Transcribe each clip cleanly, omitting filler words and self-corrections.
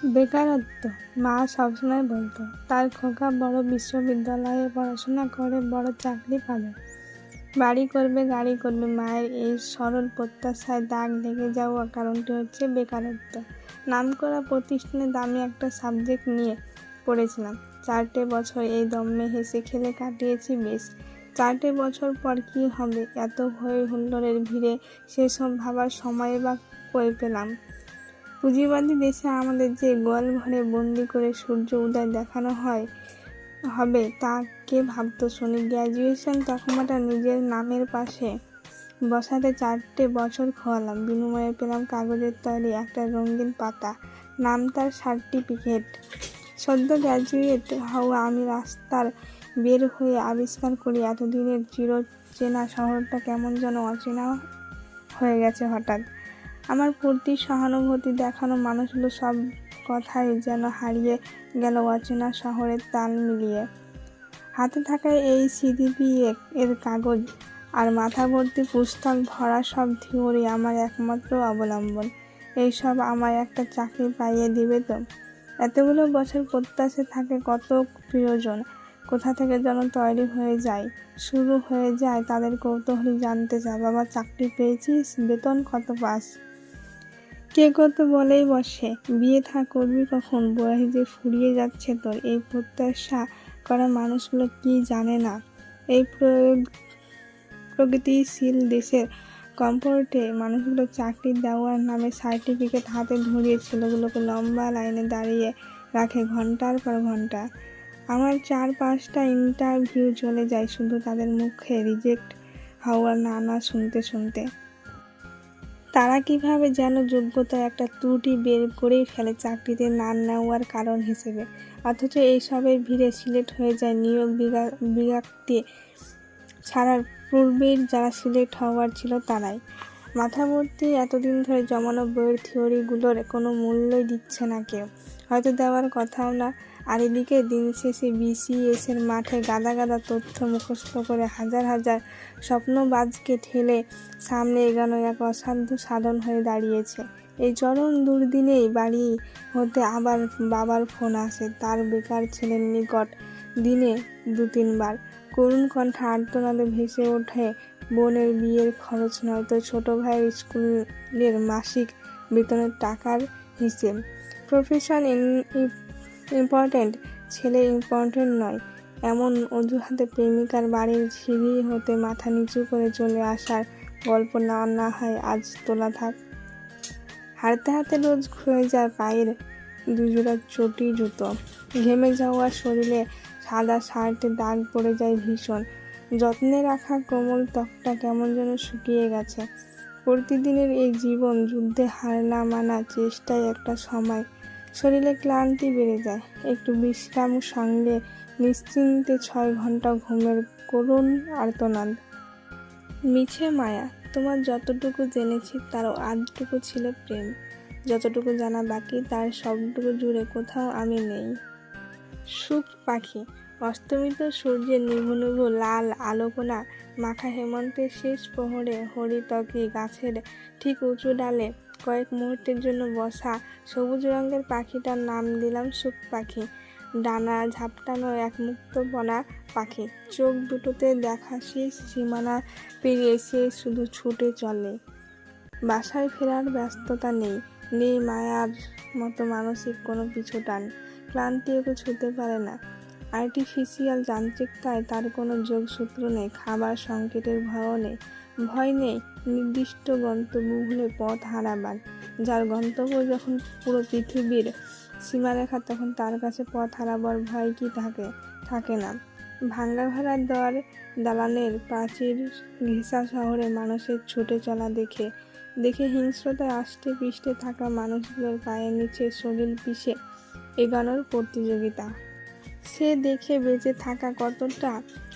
বেকারত্ব, মা সবসময় বলতো তার খোকা বড় বিশ্ববিদ্যালয়ে পড়াশোনা করে বড় চাকরি পাবে, বাড়ি করবে, গাড়ি করবে। মায়ের এই সরল প্রত্যাশায় দাগ লেগে যাওয়া কারণটি হচ্ছে বেকারত্ব। নামকরা প্রতিষ্ঠানে দামি একটা সাবজেক্ট নিয়ে পড়েছিলাম। 4টে বছর এই দমে হেসে খেলে কাটিয়েছি বেশ। 4টে বছর পর কি হবে, এত হই হুল্লোড়ের ভিড়ে সেসব ভাবার সময় বা কই পেলাম। পুঁজিবাদী দেশে আমাদের যে গোয়াল ঘরে বন্দি করে সূর্য উদয় দেখানো হবে তা কে ভাবতো শুনি। গ্র্যাজুয়েশন তকমাটা নিজের নামের পাশে বসাতে 4টে বছর খোয়ালাম, বিনিময়ে পেলাম কাগজের তৈরি একটা রঙিন পাতা, নাম তার সার্টিফিকেট। সদ্য গ্র্যাজুয়েট হওয়া আমি রাস্তার বের হয়ে আবিষ্কার করি এতদিনের চিরচেনা শহরটা কেমন যেন অচেনা হয়ে গেছে হঠাৎ। আমার প্রতি সহানুভূতি দেখানো মানুষগুলো সব কথাই যেন হারিয়ে গেল অচেনা শহরের তাল মিলিয়ে। হাতে থাকা এই সিডিপি এর কাগজ আর মাথা ভর্তি পুস্তক ভরা সব থিওরি আমার একমাত্র অবলম্বন। এইসব আমায় একটা চাকরি পাইয়ে দিবে তো? এতগুলো বছর প্রত্যাশে থাকে কত প্রিয়জন কোথা থেকে যেন তৈরি হয়ে যায়, শুরু হয়ে যায় তাদের কৌতূহলী জানতে চায়, বাবা চাকরি পেয়েছিস, বেতন কত পাস? কে কত বলেই বসে, বিয়ে করবি কখন, বয়স যে ফুরিয়ে যাচ্ছে তোর। এই প্রত্যাশা করা মানুষগুলো কি জানে না এই প্রগতিশীল দেশের কম্পোর্টে মানুষগুলো চাকরি দেওয়ার নামে সার্টিফিকেট হাতে ধরিয়ে ছেলেগুলোকে লম্বা লাইনে দাঁড়িয়ে রাখে ঘন্টার পর ঘন্টা। আমার 4-5টা ইন্টারভিউ চলে যায় শুধু তাদের মুখে রিজেক্ট হওয়ার না শুনতে শুনতে। তারা কিভাবে যেন যোগ্যতার একটা ত্রুটি বের করেই ফেলে চাকরিতে না নেওয়ার কারণ হিসেবে, অথচ এইসবের ভিড়ে সিলেক্ট হয়ে যায় নিয়োগ বিজ্ঞপ্তি ছাড়ার পূর্বের যারা সিলেক্ট হওয়ার ছিল তারাই। মাথা ভর্তি এতদিন ধরে জমানো বইয়ের থিওরিগুলোর কোনো মূল্যই দিচ্ছে না কেউ, হয়তো দেওয়ার কথাও না। আর এদিকে দিন শেষে বিসিএসের মাঠে গাদা গাদা তথ্য মুখস্থ করে হাজার হাজার স্বপ্নবাজকে ঠেলে সামনে এগানো এক অসাধ্য সাধন হয়ে দাঁড়িয়েছে। এই চরম দুর্দিনেই বাড়ি হতে আবার বাবার ফোন আসে তার বেকার ছেলের নিকট, দিনে 2-3 বার। করুণ কণ্ঠে আর্তনাদে ভেসে ওঠে বোনের বিয়ের খরচ নয়তো ছোট ভাইয়ের স্কুলের মাসিক বেতনের টাকার হিসেব। প্রফেশন ইম্পর্ট্যান্ট, ছেলে ইম্পর্ট্যান্ট নয়, এমন অজুহাতে প্রেমিকার বাড়ির সিঁড়ি হতে মাথা নিচু করে চলে আসার গল্প না হয় আজ তোলা থাক। হাঁটতে হাঁটতে রোজ ক্ষয়ে যায় পায়ের 2 জোড়া চটি জুতো, ঘেমে যাওয়া শরীরে সাদা শার্টে দাগ পড়ে যায় ভীষণ। যত্নে রাখা কোমল ত্বকটা কেমন যেন শুকিয়ে গেছে। প্রতিদিনের এই জীবন যুদ্ধে হার না মানা চেষ্টায় একটা সময় শরীরে ক্লান্তি বেড়ে যায়, একটু বিশ্রাম সঙ্গে নিশ্চিন্তে 6 ঘন্টা ঘুমের করুণ আর্তনাদ। মিছে মায়া, তোমার যতটুকু জেনেছি তারও আধটুকু ছিল প্রেম, যতটুকু জানা বাকি তার সবটুকু জুড়ে কোথাও আমি নেই। সুখ পাখি, অস্তমিত সূর্যের নিভু নিভু লাল আলোকোনা মাখা হেমন্তের শেষ প্রহরে হরিতকি গাছের ঠিক উঁচু ডালে কয়েক মুহূর্তের জন্য বসা সবুজ রঙের পাখিটার নাম দিলাম সুখ পাখি। ডানা ঝাপটানো এক মুক্তপনা পাখি, চোখ দুটোতে দেখা শেষ সীমানা পেরিয়ে সে শুধু ছুটে চলে। বাসায় ফেরার ব্যস্ততা নেই, নেই মায়ার মতো মানসিক কোনো পিছুটান, ক্লান্তি ওকে ছুঁতে পারে না। আর্টিফিশিয়াল যান্ত্রিকতায় তার কোনো যোগসূত্র নেই, খাবার সংকেতের ভয় নেই নির্দিষ্ট গন্তব্য ভুলে পথ হারাবার। যার গন্তব্য যখন পুরো পৃথিবীর সীমারেখা তখন তার কাছে পথ হারাবার ভয় কি থাকে না। ভাঙ্গা ভাড়া দালানের প্রাচীর ঘেঁষা শহরে মানুষের ছুটে চলা দেখে হিংস্রতায় আষ্টে পৃষ্ঠে থাকা মানুষগুলোর পায়ের নিচে শরীর পিষে এগানোর প্রতিযোগিতা সে দেখে বেঁচে থাকা কতটা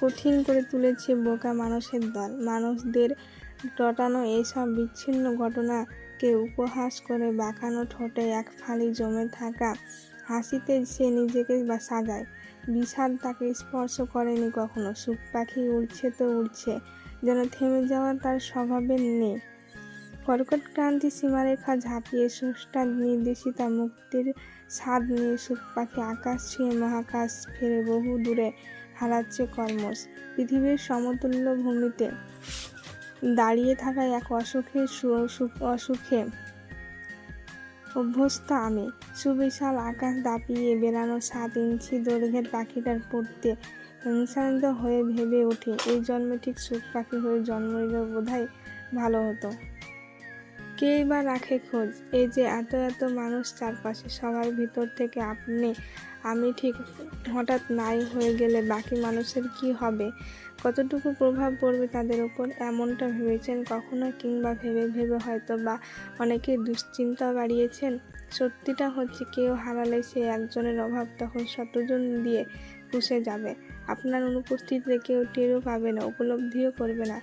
কঠিন করে তুলেছে বোকা মানুষের দল। মানুষদের রটানো এইসব বিচ্ছিন্ন ঘটনাকে উপহাস করে বাঁকানো ঠোঁটে এক ফালি জমে থাকা হাসিতে সে নিজেকে সাজায়। বিষাদ তাকে স্পর্শ করেনি কখনো। সুখ পাখি উড়ছে তো উড়ছে, যেন থেমে যাওয়া তার স্বভাবের নেই। কর্কট ক্রান্তি সীমারেখা ঝাঁপিয়ে স্রষ্টার নির্দেশিতা মুক্তির স্বাদ নিয়ে সুখ পাখি আকাশ ছুঁয়ে মহাকাশ ফেরে বহু দূরে হারাচ্ছে কর্মস। পৃথিবীর সমতুল্য ভূমিতে দাঁড়িয়ে থাকা এক অসুখে অভ্যস্ত আমি। সুবিশাল আকাশ দাপিয়ে বেড়ানো 7 ইঞ্চি দৈর্ঘ্যের পাখিটার পড়তে হিংসান্বিত হয়ে ভেবে উঠি, এই জন্মে ঠিক সুখ পাখি হয়ে জন্ম নিলে বোধহয় ভালো হতো। কেই বা রাখে খোঁজ? এই যে এত এত মানুষ চারপাশে, সবার ভিতর থেকে আমি ঠিক হঠাৎ নাই হয়ে গেলে বাকি মানুষের কি হবে? কতটুকু প্রভাব পড়বে তাদের ওপর? এমনটা ভেবেছেন কখনো? কিংবা ভেবে ভেবে হয়তো বা অনেকে দুশ্চিন্তা বাড়িয়েছেন? সত্যিটা হচ্ছে, কেউ হারালে সে একজনের অভাব তখন শতজন দিয়ে পুষে যাবে। আপনার অনুপস্থিতিতে কেউ টেরও পাবে না, উপলব্ধিও করবে না।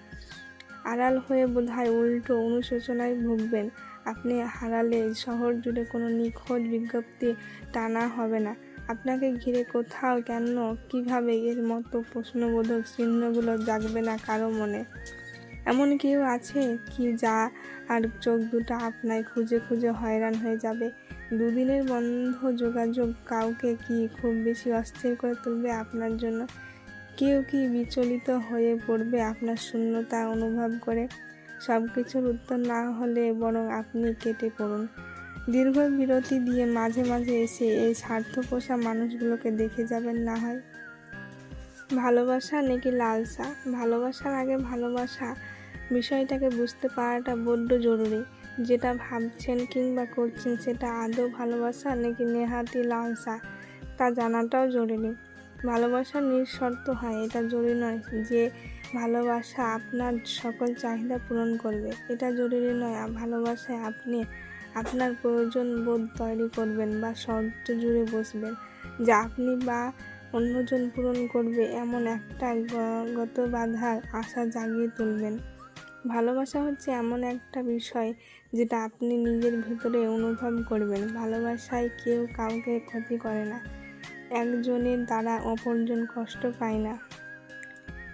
আড়াল হয়ে বোধহয় উল্টো অনুশোচনায় ভুগবেন। আপনি হারালে শহর জুড়ে কোনো নিখোঁজ বিজ্ঞপ্তি টানা হবে না। আপনাকে ঘিরে কোথাও, কেন, কিভাবে, এর মতো প্রশ্নবোধক চিহ্নগুলো জাগবে না কারো মনে। এমন কেউ আছে কি যা আর চোখ দুটো আপনায় খুঁজে খুঁজে হয়রান হয়ে যাবে? দুদিনের বন্ধ যোগাযোগ কাউকে কি খুব বেশি অস্থির করে তুলবে আপনার জন্য? কেউ কি বিচলিত হয়ে পড়বে আপনার শূন্যতা অনুভব করে? সব কিছুর উত্তর না হলে বরং আপনি কেটে পড়ুন। দীর্ঘ বিরতি দিয়ে মাঝে মাঝে এসে এই স্বার্থপোষা মানুষগুলোকে দেখে যাবেন না হয়। ভালোবাসা নাকি লালসা? ভালোবাসার আগে ভালোবাসা বিষয়টাকে বুঝতে পারাটা বড্ড জরুরি। যেটা ভাবছেন কিংবা করছেন সেটা আদৌ ভালোবাসা নাকি নেহাতি লালসা তা জানাটাও জরুরি। ভালোবাসা নিঃশর্ত হয়, এটা জরুরি নয় যে ভালোবাসা আপনার সকল চাহিদা পূরণ করবে। এটা জরুরি নয় ভালোবাসায় আপনি আপনার প্রয়োজন বোধ তৈরি করবেন বা শর্ত জুড়ে বসবেন যা আপনি বা অন্যজন পূরণ করবে এমন একটা গত বাধার আশা জাগিয়ে তুলবেন। ভালোবাসা হচ্ছে এমন একটা বিষয় যেটা আপনি নিজের ভেতরে অনুভব করবেন। ভালোবাসায় কেউ কাউকে ক্ষতি করে না, একজনের দ্বারা অপরজন কষ্ট পায় না।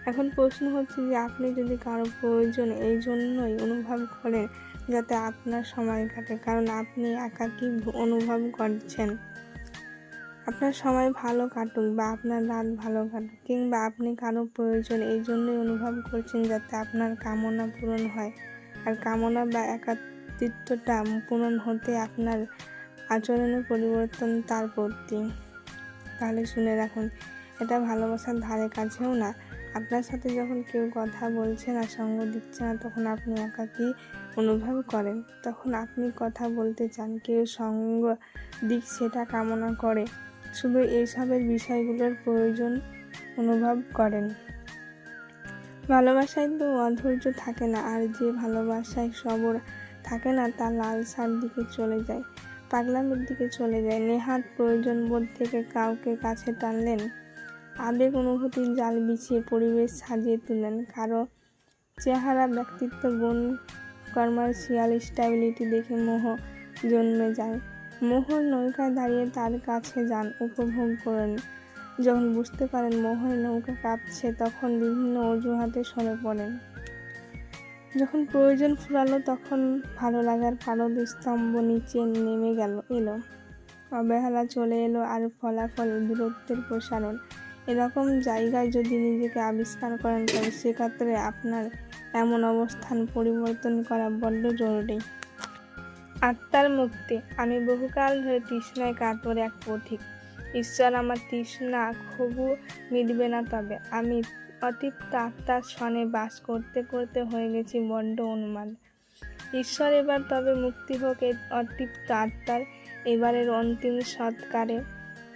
এখন প্রশ্ন হচ্ছে যে আপনি যদি কারো প্রয়োজন এই জন্যই অনুভব করেন যাতে আপনার সময় কাটে, কারণ আপনি একাকী অনুভব করছেন। আপনার সময় ভালো কাটুক বা আপনার রাত ভালো কাটুক, কিংবা আপনি কারো প্রয়োজন এই জন্যই অনুভব করছেন যাতে আপনার কামনা পূরণ হয়, আর কামনা বা একাত্মতা পূরণ হতে আপনার আচরণের পরিবর্তন তার প্রতি। তাহলে শুনে রাখুন, এটা ভালোবাসার ধারে কাছেও না। আপনার সাথে যখন কেউ কথা বলছে না, সঙ্গ দিচ্ছে না, তখন আপনি একাকী অনুভব করেন। তখন আপনি কথা বলতে চান, কেউ সঙ্গ দিক সেটা কামনা করে, শুধু এইসবের বিষয়গুলোর প্রয়োজন অনুভব করেন। ভালোবাসায় তো অধৈর্য থাকে না, আর যে ভালোবাসায় সবর থাকে না তা লালসার দিকে চলে যায়, পাগলামির দিকে চলে যায়। নেহাত প্রয়োজন বোধ থেকে কাউকে কাছে টানলেন, আবেগ অনুভূতির জাল বিছিয়ে পরিবেশ সাজিয়ে তুললেন। কারো চেহারা, ব্যক্তিত্ব, গুণ, কমার্শিয়াল স্টেবিলিটি দেখে মোহ জন্মে যায়। মোহর নৌকায় দাঁড়িয়ে তার কাছে যান, উপভোগ করেন। যখন বুঝতে পারেন মোহর নৌকা কাঁপছে, তখন বিভিন্ন অজুহাতে সরে পড়েন। যখন প্রয়োজন ফুরালো, তখন ভালো লাগার পারদ স্তম্ভ নিচে নেমে এলো, অবহেলা চলে এলো, আর ফলাফল দূরত্বের প্রসারণ। এরকম জায়গায় যদি নিজেকে আবিষ্কার করেন, তবে সেক্ষেত্রে আপনার এমন অবস্থান পরিবর্তন করা বড্ড জরুরি। আত্মার মুক্তি। আমি বহুকাল ধরে তৃষ্ণায় কাতর এক পথিক। ঈশ্বর, আমার তৃষ্ণা খুবু মিটবে না, তবে আমি অতৃপ্ত আত্মার সনে বাস করতে করতে হয়ে গেছি বড্ড উন্মাদ। ঈশ্বর, এবার তবে মুক্তি হোক এই অতৃপ্ত আত্মার, এবারের অন্তিম সৎকারে।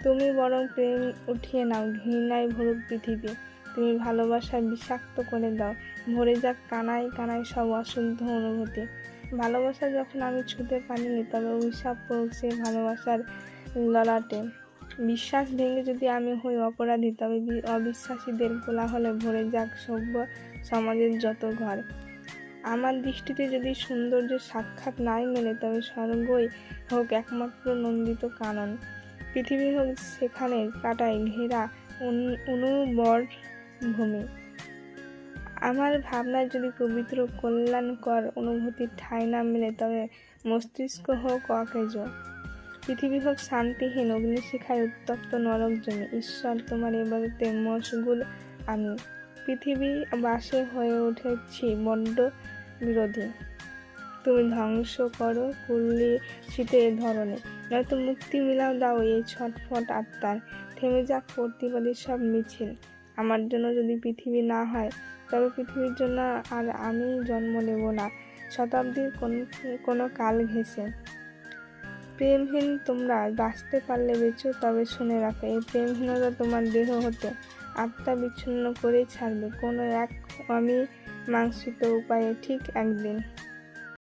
তুমি বরং প্রেম উঠিয়ে নাও, ঘৃণায় ভরুক পৃথিবী। তুমি ভালোবাসা বিষাক্ত করে দাও, ভরে যাক কানায় কানায় সব অশুদ্ধ অনুভূতি। ভালোবাসা যখন আমি ছুঁতে পারিনি, তবে অভিশাপ পড়ুক সেই ভালোবাসার ললাটে। বিশ্বাস ভেঙে যদি আমি হই অপরাধী, তবে অবিশ্বাসীদের কোলাহলে ভরে যাক সভ্য সমাজের যত ঘর। আমার দৃষ্টিতে যদি সৌন্দর্যের সাক্ষাৎ নাই মেলে, তবে স্বর্গই হোক একমাত্র নন্দিত কানন। পৃথিবী হোক সেখানে কাটায় ঘেরা অনুবর ভূমি। আমার ভাবনায় যদি পবিত্র কল্যাণকর অনুভূতির ঠাঁই না মেলে, তবে মস্তিষ্ক হোক অকেজ, পৃথিবী হোক শান্তিহীন অগ্নিশিখায় উত্তপ্ত নরক জমি। ঈশ্বর, তোমার এবারেতে মশগুল আমি। পৃথিবী বাসে হয়ে উঠেছি বড্ড বিরোধী। তুমি ধ্বংস করো কুল্লি শীতে এ ধরনে, নয়তো মুক্তি মিলাও দাও এই ছটফট আত্মার। থেমে যাক প্রতিবাদী সব মিছিল। আমার জন্য যদি পৃথিবী না হয়, তবে পৃথিবীর জন্য আর আমি জন্ম নেব না শতাব্দীর কোনো কাল ঘেঁষে। প্রেমহীন তোমরা বাঁচতে পারলে বেঁচো, তবে শুনে রাখো, এই প্রেমহীনতা তোমার দেহ হতে আত্মা বিচ্ছিন্ন করেই ছাড়বে কোনো এক অমীমাংসিত উপায়ে ঠিক একদিন।